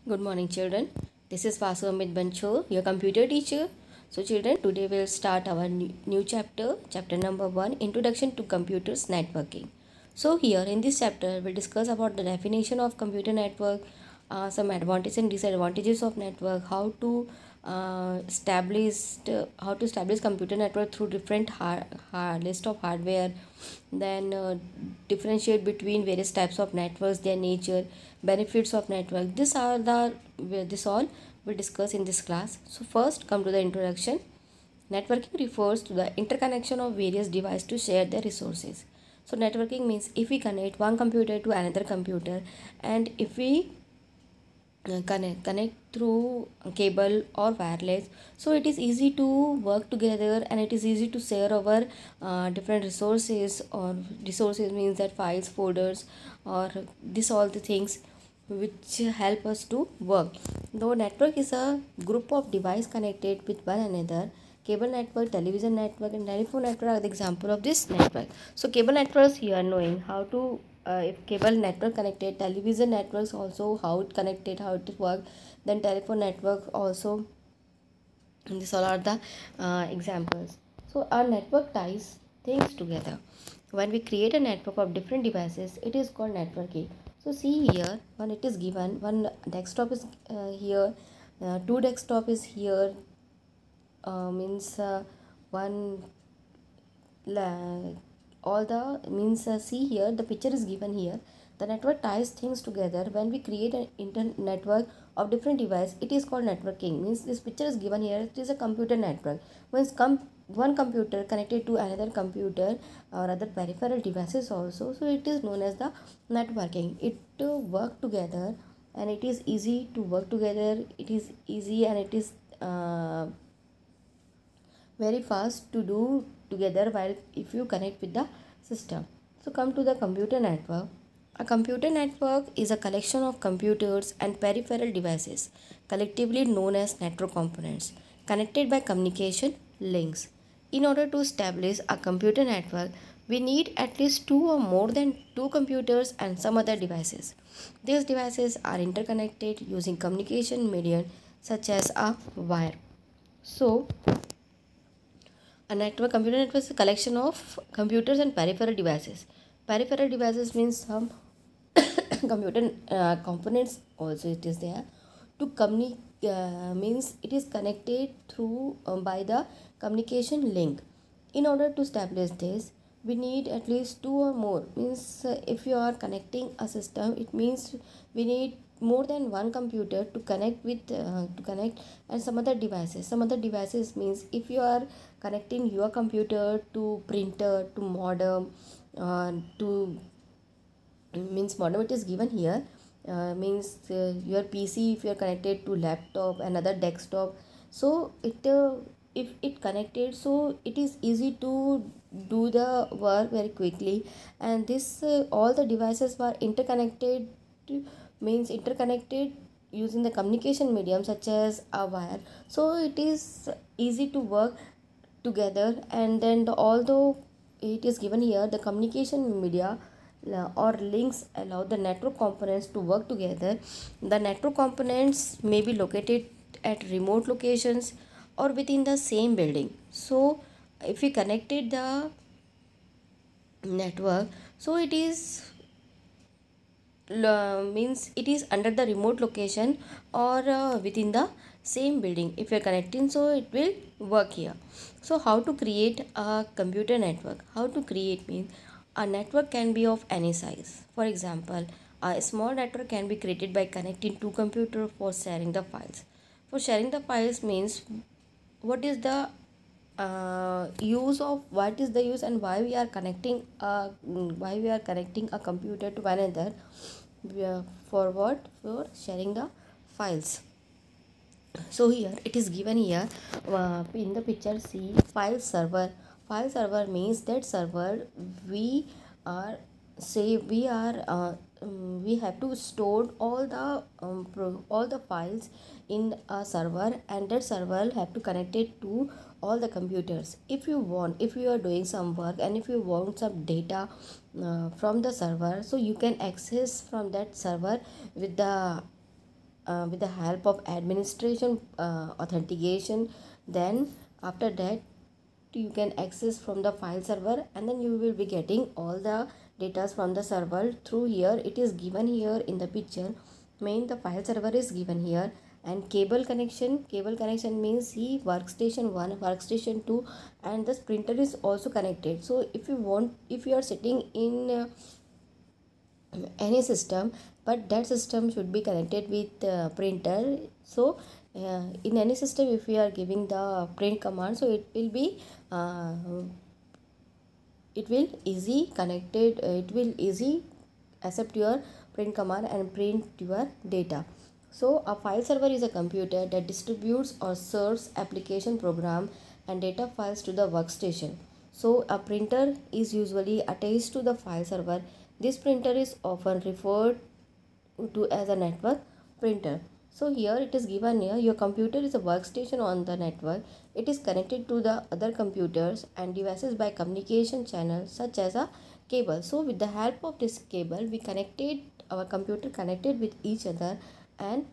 Good morning, children. This is Vasu Amit Bancho, your computer teacher. So, children, today we'll start our new chapter, chapter number 1, Introduction to Computers Networking. So, here in this chapter, we'll discuss about the definition of computer network, some advantages and disadvantages of network, how to establish computer network through different list of hardware, then differentiate between various types of networks, their nature, benefits of network. This all we'll discuss in this class. So first, come to the introduction. Networking refers to the interconnection of various devices to share their resources. So networking means if we connect one computer to another computer, and if we connect through cable or wireless, so it is easy to work together and it is easy to share our different resources, or resources means that files, folders, or this all the things which help us to work. Though network is a group of device connected with one another, cable network, television network, and telephone network are the example of this network. So cable networks, you are knowing how to if cable network connected, television networks also how it connected, how it work, then telephone network also. And these all are the examples. So our network ties things together. When we create a network of different devices, it is called networking. So see here, when it is given, one desktop is here, two desktop is here, means one all the means see here the picture is given here. The network ties things together. When we create an internet network of different device, it is called networking. Means this picture is given here, it is a computer network. Once one computer connected to another computer or other peripheral devices also, so it is known as the networking. It work together, and it is easy to work together. It is easy, and it is very fast to do together while if you connect with the system. So come to the computer network. A computer network is a collection of computers and peripheral devices, collectively known as network components, connected by communication links. In order to establish a computer network, we need at least two or more than two computers and some other devices. These devices are interconnected using communication medium such as a wire. So, computer network is a collection of computers and peripheral devices. Peripheral devices means some computer components also it is there to communicate, means it is connected through by the communication link. In order to establish this, we need at least two or more. Means if you are connecting a system, it means we need more than one computer to connect with to connect and some other devices. Some other devices means if you are connecting your computer to printer, to modem, to means modem it is given here, means your PC, if you are connected to laptop, another desktop, so it if it connected, so it is easy to do the work very quickly. And this all the devices were interconnected, means interconnected using the communication medium such as a wire, so it is easy to work together. And then although it is given here, the communication media or links allow the network components to work together. The network components may be located at remote locations or within the same building. So if we connected the network, so it is means it is under the remote location or within the same building. If you are connecting, so it will work here. So how to create a computer network? How to create means a network can be of any size. For example, a small network can be created by connecting two computers for sharing the files. For sharing the files means what is the use of, what is the use and why we are connecting a computer to one another. For what? For sharing the files. So here it is given here, in the picture, see file server. File server means that server we are say we have to store all the all the files in a server, and that server have to connect it to all the computers. If you want, if you are doing some work and if you want some data from the server, so you can access from that server with the with the help of administration authentication. Then after that you can access from the file server, and then you will be getting all the data from the server through here. It is given here in the picture. Main the file server is given here, and cable connection means he workstation 1, workstation 2, and the printer is also connected. So if you are sitting in any system, but that system should be connected with printer. So in any system, if we are giving the print command, so uh, it will easy connected, it will easy accept your print command and print your data. So a file server is a computer that distributes or serves application, program, and data files to the workstation. So a printer is usually attached to the file server. This printer is often referred to as a network printer. So here it is given here, your computer is a workstation on the network. It is connected to the other computers and devices by communication channels such as a cable. So with the help of this cable, we connected our computer connected with each other, and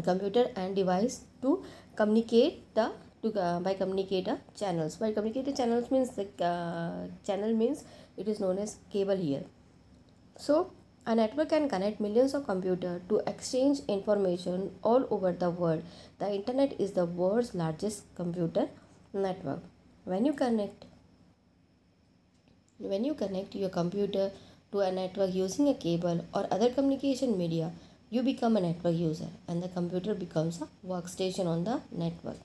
computer and device to communicate the by communicate channels. By communicate channels means the channel means it is known as cable here. So a network can connect millions of computers to exchange information all over the world. The internet is the world's largest computer network. When you connect your computer to a network using a cable or other communication media, you become a network user, and the computer becomes a workstation on the network.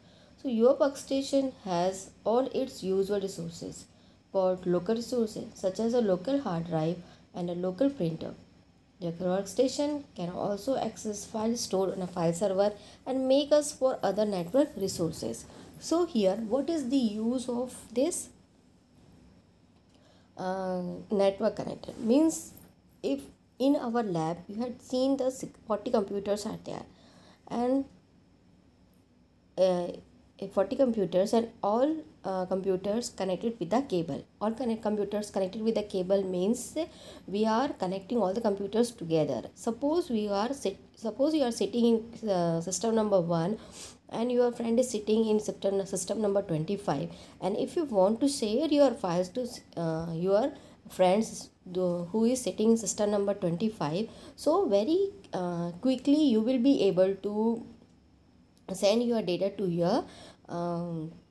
So your workstation has all its usual resources called local resources, such as a local hard drive and a local printer. Your workstation can also access files stored on a file server and make us for other network resources. So here, what is the use of this network connector? Means if in our lab you had seen the 40 computers are there, and 40 computers, and all computers connected with the cable. All computers connected with the cable means we are connecting all the computers together. Suppose you are sitting in system number 1, and your friend is sitting in system number 25, and if you want to share your files to your friends who is sitting in system number 25, so very quickly you will be able to send your data to your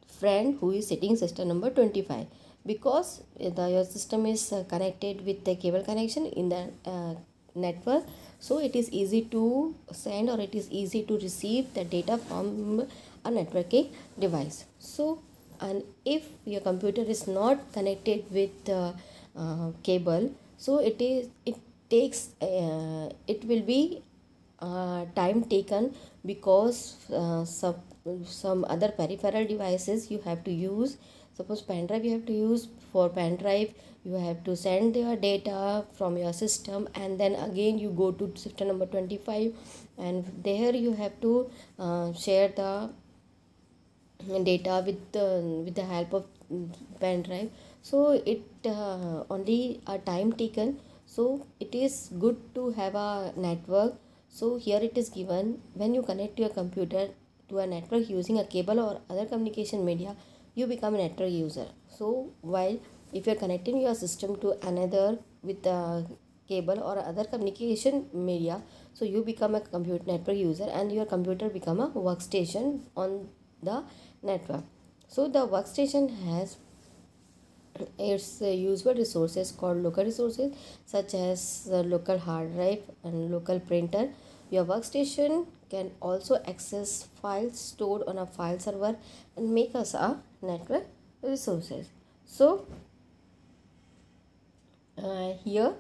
friend who is sitting system number 25, because your system is connected with the cable connection in the network. So it is easy to send, or it is easy to receive the data from a networking device. So, and if your computer is not connected with cable, so it will be time taken, because some other peripheral devices you have to use. Suppose pen drive you have to use. For pen drive you have to send your data from your system, and then again you go to system number 25, and there you have to share the data with the help of pen drive. So it only a time taken. So it is good to have a network. So here it is given, when you connect your computer to a network using a cable or other communication media, you become a network user. So while if you are connecting your system to another with a cable or other communication media, so you become a computer network user, and your computer become a workstation on the network. So the workstation has its usual resources called local resources, such as local hard drive and local printer. Your workstation can also access files stored on a file server and make us a network resources. So here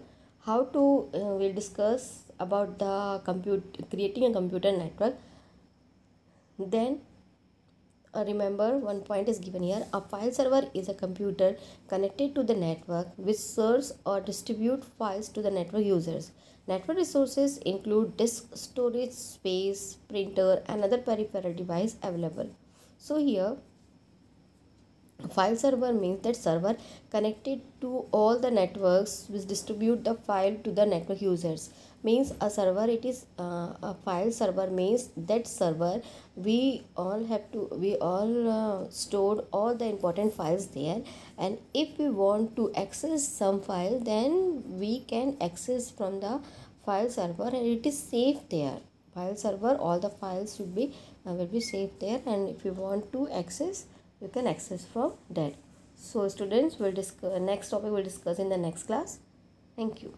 how to we'll discuss about the creating a computer network. Then remember, one point is given here. A file server is a computer connected to the network which serves or distributes files to the network users. Network resources include disk storage space, printer, and other peripheral device available. So here file server means that server connected to all the networks which distribute the file to the network users. means a server, it is a file server means that server we all stored all the important files there, and if we want to access some file, then we can access from the file server, and it is safe there. File server, all the files should be will be safe there, and if you want to access, you can access from that. So students, will discuss next topic, will discuss in the next class. Thank you.